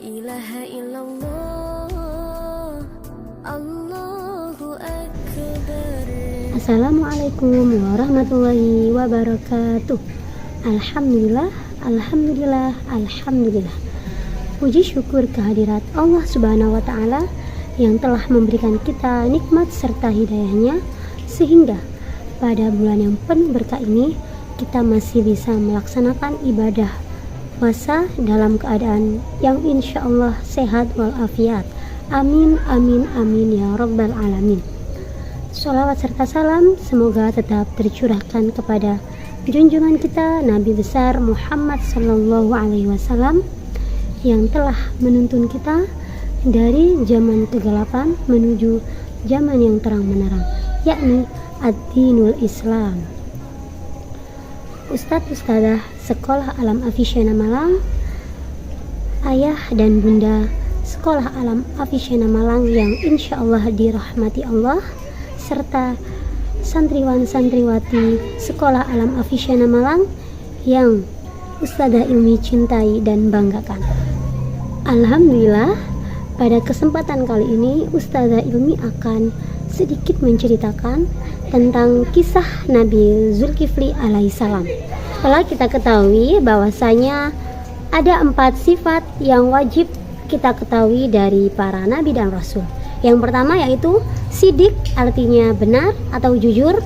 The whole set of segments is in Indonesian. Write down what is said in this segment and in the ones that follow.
ilaha illallah, Allahu akbar. Assalamualaikum warahmatullahi wabarakatuh. Alhamdulillah, alhamdulillah, alhamdulillah. Puji syukur kehadirat Allah Subhanahu wa Ta'ala yang telah memberikan kita nikmat serta hidayahnya, sehingga pada bulan yang penuh berkah ini kita masih bisa melaksanakan ibadah puasa dalam keadaan yang insya Allah sehat walafiat. Amin, amin, amin ya rabbal alamin. Sholawat serta salam semoga tetap tercurahkan kepada junjungan kita Nabi besar Muhammad Sallallahu Alaihi Wasallam yang telah menuntun kita dari zaman kegelapan menuju zaman yang terang menerang, yakni ad-dinul Islam. Ustadz Ustadzah Sekolah Alam Afisyana Malang, ayah dan bunda Sekolah Alam Afisyana Malang yang insya Allah dirahmati Allah, serta santriwan-santriwati Sekolah Alam Afisyana Malang yang Ustadzah Ilmi cintai dan banggakan. Alhamdulillah, pada kesempatan kali ini Ustadzah Ilmi akan sedikit menceritakan tentang kisah Nabi Zulkifli alaihissalam. Setelah kita ketahui bahwasanya ada 4 sifat yang wajib kita ketahui dari para nabi dan rasul. Yang pertama yaitu sidik, artinya benar atau jujur,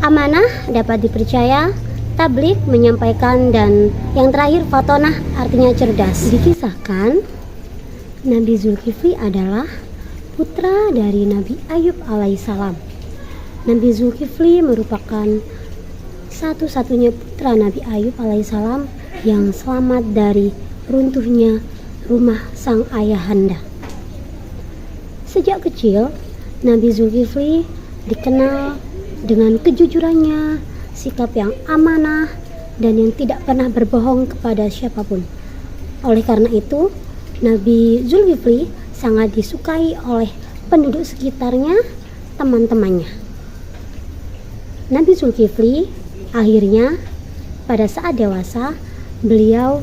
amanah, dapat dipercaya, tabligh, menyampaikan, dan yang terakhir fatonah, artinya cerdas. Dikisahkan Nabi Zulkifli adalah putra dari Nabi Ayub alaihissalam. Nabi Zulkifli merupakan satu-satunya putra Nabi Ayub alaihissalam yang selamat dari runtuhnya rumah sang ayahanda. Sejak kecil, Nabi Zulkifli dikenal dengan kejujurannya, sikap yang amanah, dan yang tidak pernah berbohong kepada siapapun. Oleh karena itu, Nabi Zulkifli sangat disukai oleh penduduk sekitarnya, teman-temannya. Nabi Zulkifli akhirnya pada saat dewasa, beliau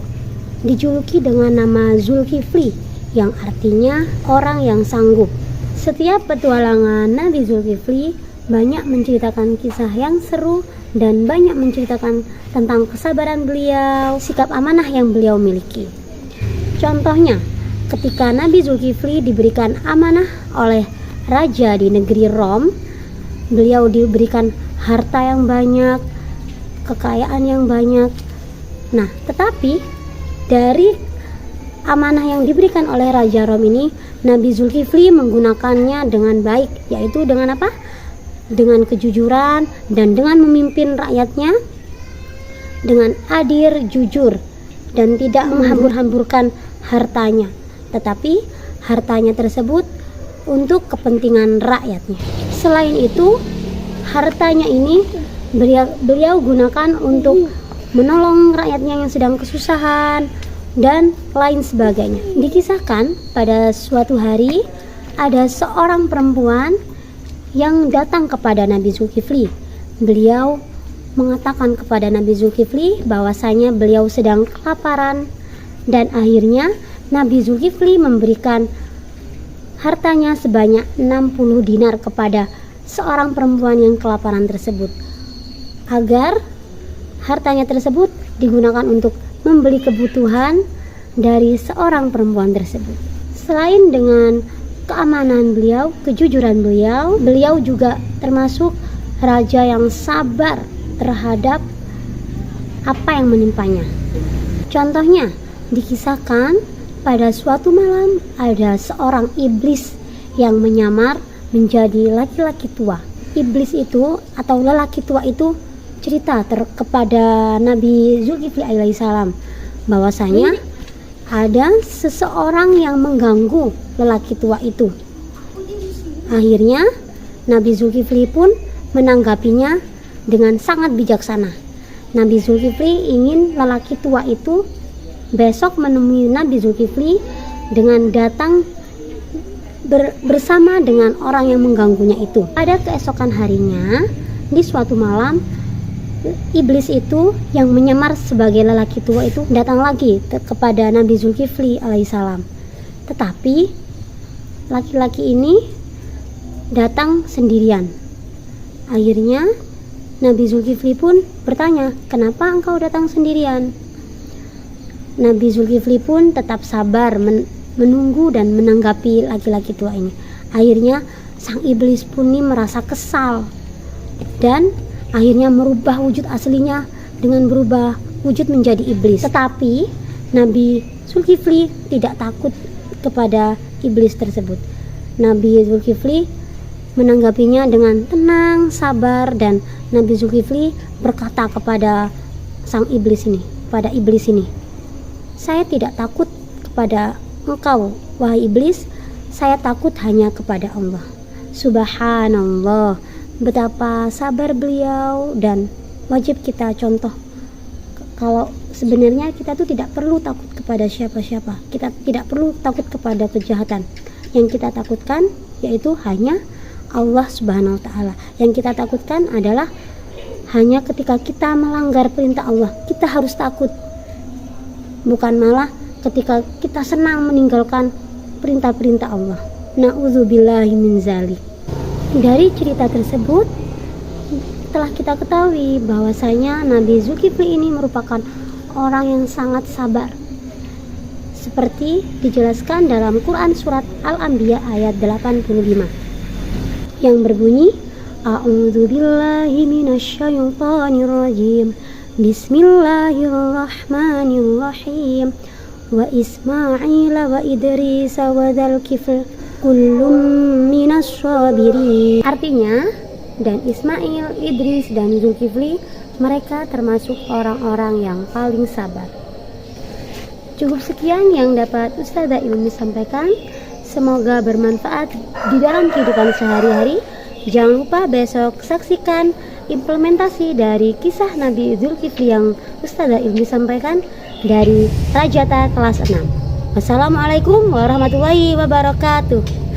dijuluki dengan nama Zulkifli, yang artinya orang yang sanggup. Setiap petualangan Nabi Zulkifli banyak menceritakan kisah yang seru dan banyak menceritakan tentang kesabaran beliau, sikap amanah yang beliau miliki. Contohnya, ketika Nabi Zulkifli diberikan amanah oleh raja di negeri Rom, beliau diberikan harta yang banyak, kekayaan yang banyak. Nah, tetapi dari amanah yang diberikan oleh Raja Rom ini, Nabi Zulkifli menggunakannya dengan baik, yaitu dengan apa? Dengan kejujuran dan dengan memimpin rakyatnya dengan adil, jujur, dan tidak menghambur-hamburkan hartanya, tetapi hartanya tersebut untuk kepentingan rakyatnya. Selain itu, hartanya ini beliau gunakan untuk menolong rakyatnya yang sedang kesusahan dan lain sebagainya. Dikisahkan pada suatu hari ada seorang perempuan yang datang kepada Nabi Zulkifli. Beliau mengatakan kepada Nabi Zulkifli bahwasanya beliau sedang kelaparan, dan akhirnya Nabi Zulkifli memberikan hartanya sebanyak 60 dinar kepada seorang perempuan yang kelaparan tersebut, agar hartanya tersebut digunakan untuk membeli kebutuhan dari seorang perempuan tersebut. Selain dengan keamanan beliau, kejujuran beliau juga termasuk raja yang sabar terhadap apa yang menimpanya. Contohnya, dikisahkan pada suatu malam ada seorang iblis yang menyamar menjadi laki-laki tua. Iblis itu atau lelaki tua itu cerita kepada Nabi Zulkifli alaihissalam bahwasanya ada seseorang yang mengganggu lelaki tua itu. Akhirnya Nabi Zulkifli pun menanggapinya dengan sangat bijaksana. Nabi Zulkifli ingin lelaki tua itu besok menemui Nabi Zulkifli dengan datang bersama dengan orang yang mengganggunya itu. Pada keesokan harinya, di suatu malam, iblis itu yang menyamar sebagai lelaki tua itu datang lagi kepada Nabi Zulkifli alaihissalam. Tetapi laki-laki ini datang sendirian. Akhirnya Nabi Zulkifli pun bertanya, kenapa engkau datang sendirian? Nabi Zulkifli pun tetap sabar menunggu dan menanggapi laki-laki tua ini. Akhirnya sang iblis pun ini merasa kesal dan akhirnya merubah wujud aslinya dengan berubah wujud menjadi iblis. Tetapi Nabi Zulkifli tidak takut kepada iblis tersebut. Nabi Zulkifli menanggapinya dengan tenang, sabar, dan Nabi Zulkifli berkata kepada sang iblis ini, pada iblis ini, saya tidak takut kepada engkau, wahai iblis, saya takut hanya kepada Allah. Subhanallah, betapa sabar beliau, dan wajib kita contoh kalau sebenarnya kita tuh tidak perlu takut kepada siapa-siapa. Kita tidak perlu takut kepada kejahatan. Yang kita takutkan yaitu hanya Allah Subhanahu wa taala. Yang kita takutkan adalah hanya ketika kita melanggar perintah Allah, kita harus takut. Bukan malah ketika kita senang meninggalkan perintah-perintah Allah. Na'udzubillahi min zalik. Dari cerita tersebut telah kita ketahui bahwasanya Nabi Zulkifli ini merupakan orang yang sangat sabar. Seperti dijelaskan dalam Quran surat Al-Anbiya ayat 85 yang berbunyi, A'udzubillahi minasyaitonirrajim. Bismillahirrahmanirrahim. Wa Ismail wa Idris wa Dzulkifl kullum minas sabirin. Artinya, dan Ismail, Idris, dan Zulkifli mereka termasuk orang-orang yang paling sabar. Cukup sekian yang dapat Ustazah Ilmi sampaikan. Semoga bermanfaat di dalam kehidupan sehari-hari. Jangan lupa besok saksikan implementasi dari kisah Nabi Zulkifli yang Ustazah Ilmi sampaikan dari Rajata kelas 6. Wassalamualaikum warahmatullahi wabarakatuh.